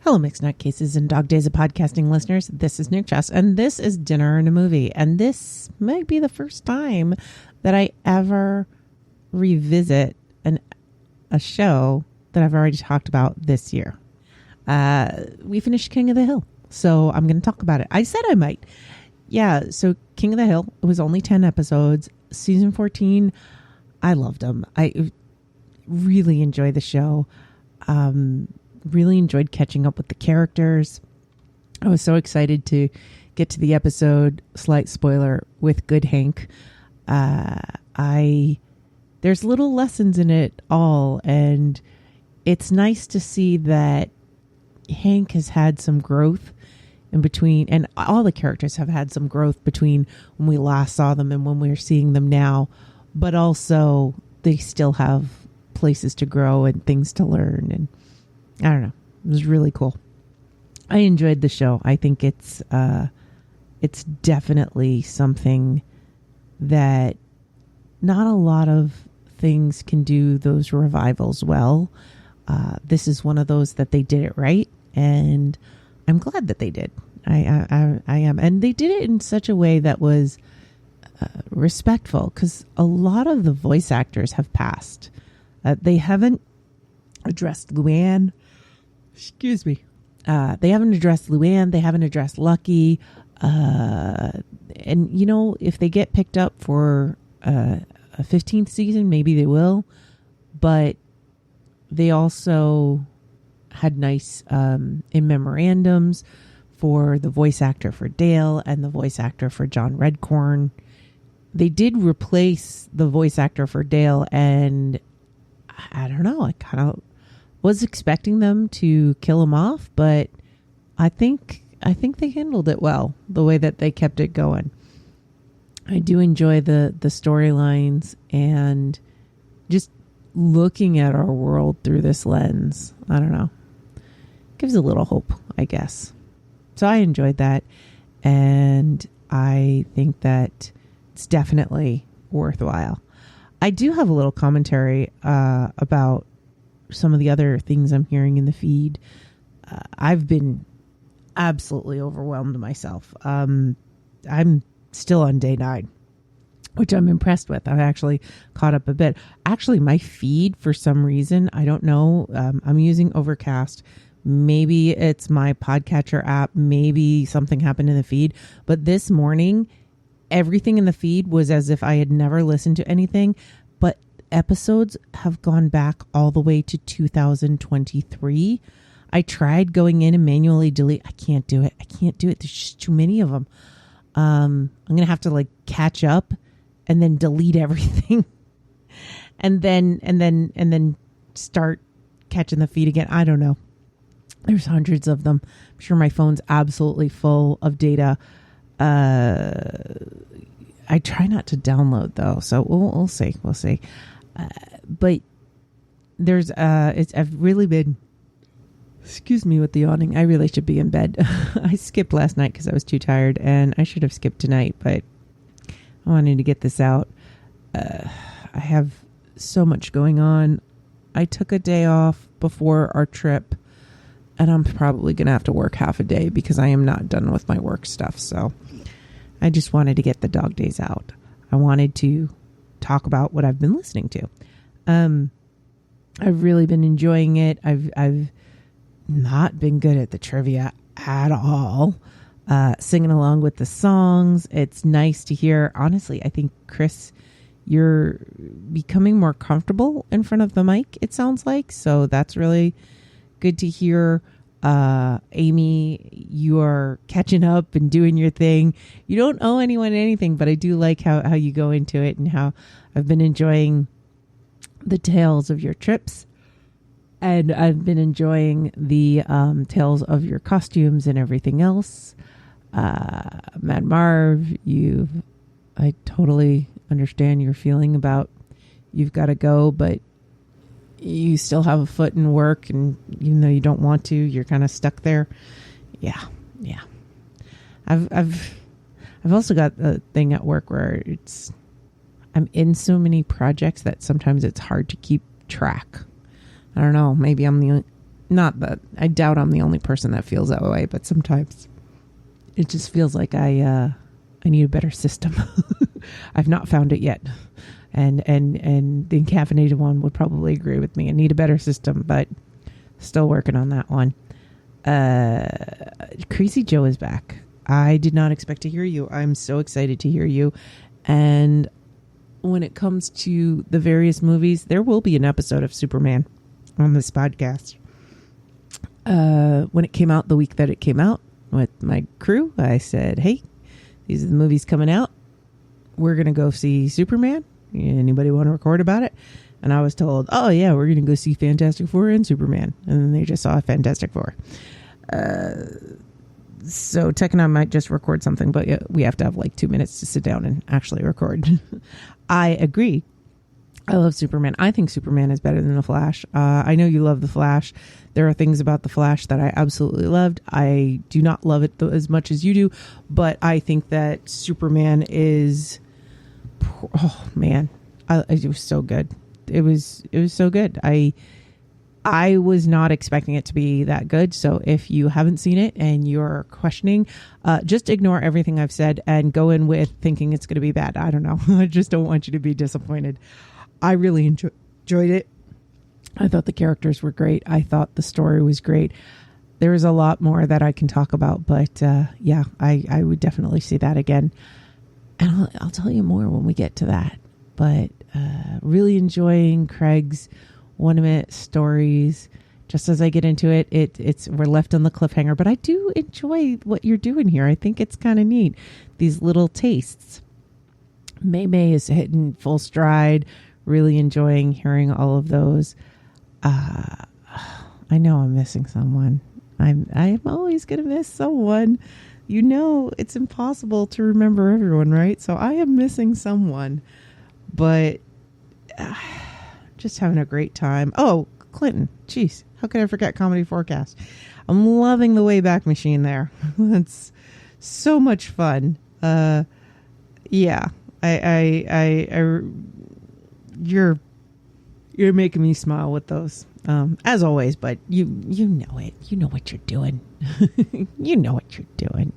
Hello, Mixed Nutcases and Dog Days of Podcasting listeners. This is Nick Chess, and this is Dinner and a Movie. And this might be the first time that I ever revisit a show that I've already talked about this year. We finished King of the Hill, so I'm going to talk about it. I said I might. Yeah, so King of the Hill, it was only 10 episodes. Season 14, I loved them. I really enjoyed the show. Really enjoyed catching up with the characters. I was so excited to get to the episode, slight spoiler, with Good Hank. There's little lessons in it all, and it's nice to see that Hank has had some growth in between, and all the characters have had some growth between when we last saw them and when we're seeing them now, but also they still have places to grow and things to learn, and I don't know. It was really cool. I enjoyed the show. I think it's definitely something that not a lot of things can do those revivals well. This is one of those that they did it right, and I'm glad that they did. I am. And they did it in such a way that was respectful, because a lot of the voice actors have passed. They haven't addressed Luann. Excuse me. They haven't addressed Luann. They haven't addressed Lucky. And, you know, if they get picked up for a 15th season, maybe they will. But they also had nice in memorandums for the voice actor for Dale and the voice actor for John Redcorn. They did replace the voice actor for Dale, and I don't know, I kind of was expecting them to kill him off, but I think they handled it well, the way that they kept it going. I do enjoy the storylines and just looking at our world through this lens. I don't know. Gives a little hope, I guess. So I enjoyed that, and I think that it's definitely worthwhile. I do have a little commentary about some of the other things I'm hearing in the feed. I've been absolutely overwhelmed myself. I'm still on day 9, which I'm impressed with. I've actually caught up a bit. Actually, my feed, for some reason, I don't know, I'm using Overcast. Maybe it's my podcatcher app. Maybe something happened in the feed. But this morning, everything in the feed was as if I had never listened to anything. But episodes have gone back all the way to 2023. I tried going in and manually delete. I can't do it. There's just too many of them. I'm going to have to like catch up and then delete everything and then start catching the feed again. I don't know. There's hundreds of them. I'm sure my phone's absolutely full of data. I try not to download though, so we'll see. But there's I've really been. Excuse me with the yawning. I really should be in bed. I skipped last night because I was too tired, and I should have skipped tonight. But I wanted to get this out. I have so much going on. I took a day off before our trip, and I'm probably going to have to work half a day because I am not done with my work stuff. So I just wanted to get the dog days out. I wanted to talk about what I've been listening to. I've really been enjoying it. I've not been good at the trivia at all. Singing along with the songs. It's nice to hear. Honestly, I think, Chris, you're becoming more comfortable in front of the mic, it sounds like. So that's really good to hear. Amy, you are catching up and doing your thing. You don't owe anyone anything, but I do like how you go into it, and how I've been enjoying the tales of your trips, and I've been enjoying the tales of your costumes and everything else. Mad Marv, I totally understand your feeling about you've got to go, but you still have a foot in work, and even though you don't want to, you're kind of stuck there. Yeah. I've also got a thing at work where I'm in so many projects that sometimes it's hard to keep track. I don't know. Maybe I'm the Not that I doubt I'm the only person that feels that way, but sometimes it just feels like I need a better system. I've not found it yet. And the encaffeinated one would probably agree with me. I need a better system, but still working on that one. Crazy Joe is back. I did not expect to hear you. I'm so excited to hear you. And when it comes to the various movies, there will be an episode of Superman on this podcast. When it came out, the week that it came out with my crew, I said, hey, these are the movies coming out. We're going to go see Superman. Anybody want to record about it? And I was told, oh yeah, we're going to go see Fantastic Four and Superman. And then they just saw Fantastic Four. So Tech and I might just record something, but we have to have like 2 minutes to sit down and actually record. I agree. I love Superman. I think Superman is better than The Flash. I know you love The Flash. There are things about The Flash that I absolutely loved. I do not love it as much as you do, but I think that Superman is, oh man, it was so good. It was so good. I was not expecting it to be that good. So if you haven't seen it and you're questioning, just ignore everything I've said and go in with thinking it's going to be bad. I don't know. I just don't want you to be disappointed. I really enjoyed it. I thought the characters were great. I thought the story was great. There is a lot more that I can talk about, but yeah, I would definitely see that again. And I'll tell you more when we get to that. But really enjoying Craig's 1 minute stories. Just as I get into it, we're left on the cliffhanger. But I do enjoy what you're doing here. I think it's kind of neat. These little tastes. May is hitting full stride. Really enjoying hearing all of those. I know I'm missing someone. I'm always going to miss someone. You know, it's impossible to remember everyone, right? So I am missing someone. But just having a great time. Oh, Clinton. Jeez, how could I forget Comedy Forecast? I'm loving the Wayback Machine there. That's so much fun. Yeah, you're making me smile with those, as always. But you know it. You know what you're doing. You know what you're doing.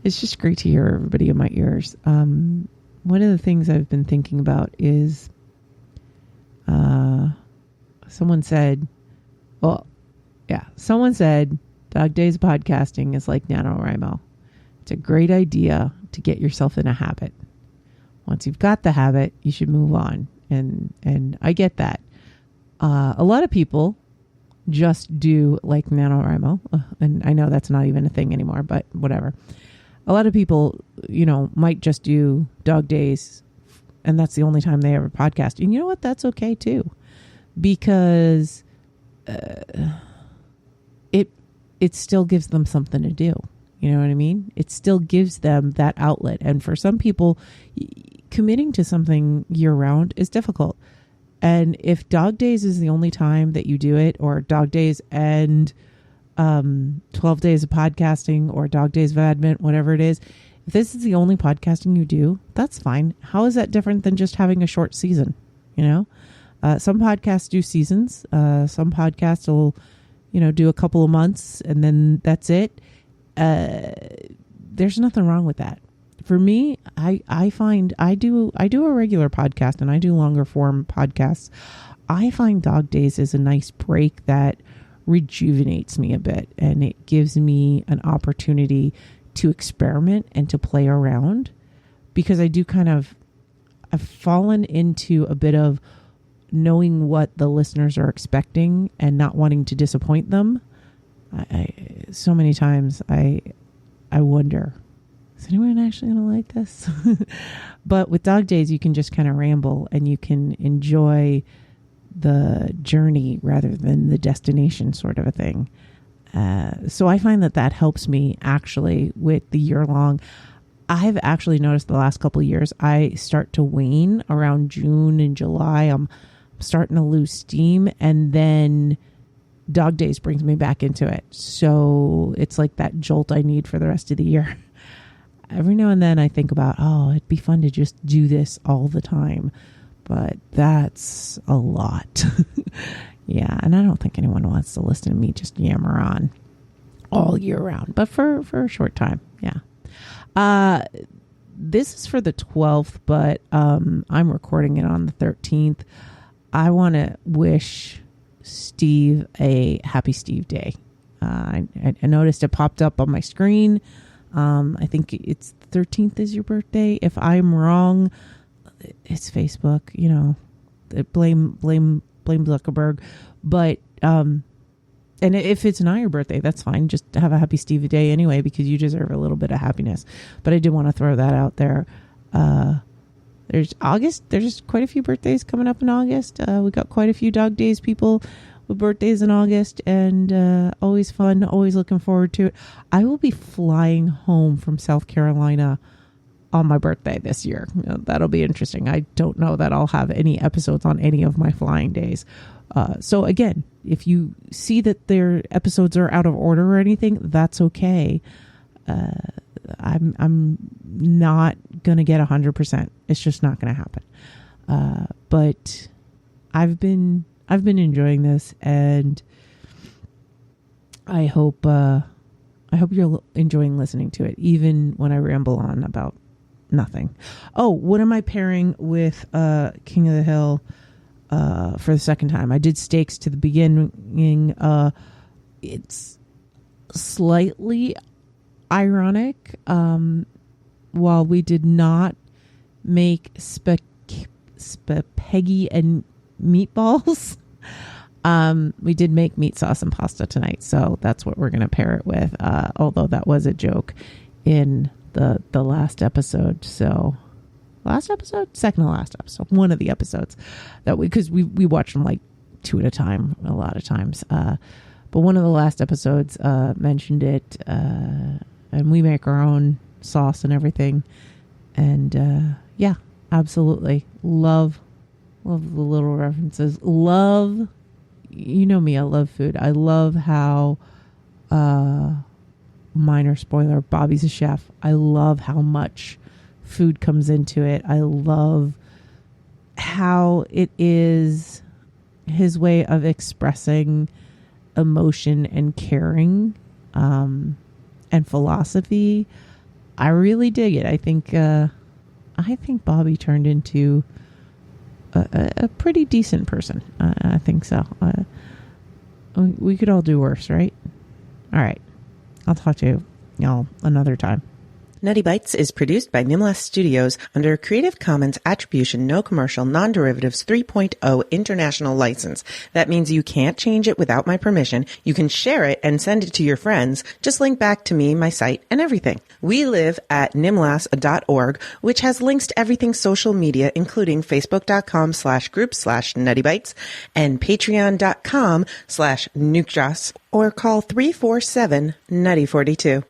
It's just great to hear everybody in my ears. One of the things I've been thinking about is, someone said Dog Days of Podcasting is like NaNoWriMo. It's a great idea to get yourself in a habit. Once you've got the habit, you should move on. And I get that. A lot of people just do like NaNoWriMo. And I know that's not even a thing anymore, but whatever. A lot of people, might just do Dog Days, and that's the only time they ever podcast. And you know what? That's okay too, because it still gives them something to do. You know what I mean? It still gives them that outlet. And for some people, committing to something year round is difficult. And if Dog Days is the only time that you do it, or Dog Days and 12 days of podcasting, or Dog Days of Advent, whatever it is, if this is the only podcasting you do, that's fine. How is that different than just having a short season? Some podcasts do seasons. Some podcasts will, do a couple of months and then that's it. There's nothing wrong with that. For me, I find I do a regular podcast and I do longer form podcasts. I find Dog Days is a nice break that rejuvenates me a bit, and it gives me an opportunity to experiment and to play around, because I do I've fallen into a bit of knowing what the listeners are expecting and not wanting to disappoint them. So many times I wonder, is anyone actually going to like this? But with Dog Days, you can just kind of ramble and you can enjoy the journey rather than the destination, sort of a thing. So I find that helps me actually with the year long. I've actually noticed the last couple of years, I start to wane around June and July. I'm starting to lose steam, and then Dog Days brings me back into it. So it's like that jolt I need for the rest of the year. Every now and then I think about, it'd be fun to just do this all the time. But that's a lot. Yeah, and I don't think anyone wants to listen to me just yammer on all year round, but for a short time, yeah. This is for the 12th, but I'm recording it on the 13th. I want to wish Steve a happy Steve Day. I noticed it popped up on my screen. I think it's the 13th is your birthday. If I'm wrong, it's Facebook, you know, blame Zuckerberg. But, and if it's not your birthday, that's fine. Just have a happy Steve Day anyway, because you deserve a little bit of happiness. But I did want to throw that out there. There's August. There's quite a few birthdays coming up in August. We got quite a few dog days people with birthdays in August, and always fun. Always looking forward to it. I will be flying home from South Carolina on my birthday this year. That'll be interesting. I don't know that I'll have any episodes on any of my flying days. So again, if you see that their episodes are out of order or anything, that's okay. I'm not going to get 100%. It's just not going to happen. But I've been enjoying this, and I hope you're enjoying listening to it, even when I ramble on about nothing. Oh, what am I pairing with King of the Hill for the second time? I did steaks to the beginning. It's slightly ironic. While we did not make spaghetti and meatballs, we did make meat sauce and pasta tonight, so that's what we're going to pair it with, although that was a joke in the last episode. So second to last episode, one of the episodes that because we watch them like two at a time a lot of times, but one of the last episodes mentioned it, and we make our own sauce and everything, and yeah, absolutely love the little references. Love, you know me, I love food. I love how minor spoiler, Bobby's a chef. I love how much food comes into it. I love how it is his way of expressing emotion and caring, and philosophy. I really dig it. I think Bobby turned into a pretty decent person. I think so. We could all do worse, right? All right. I'll talk to y'all another time. Nutty Bites is produced by Nimlas Studios under a Creative Commons Attribution No Commercial Non-Derivatives 3.0 International License. That means you can't change it without my permission. You can share it and send it to your friends. Just link back to me, my site, and everything. We live at nimlas.org, which has links to everything social media, including facebook.com/group/nuttybites and patreon.com/nukejoss, or call 347-NUTTY42.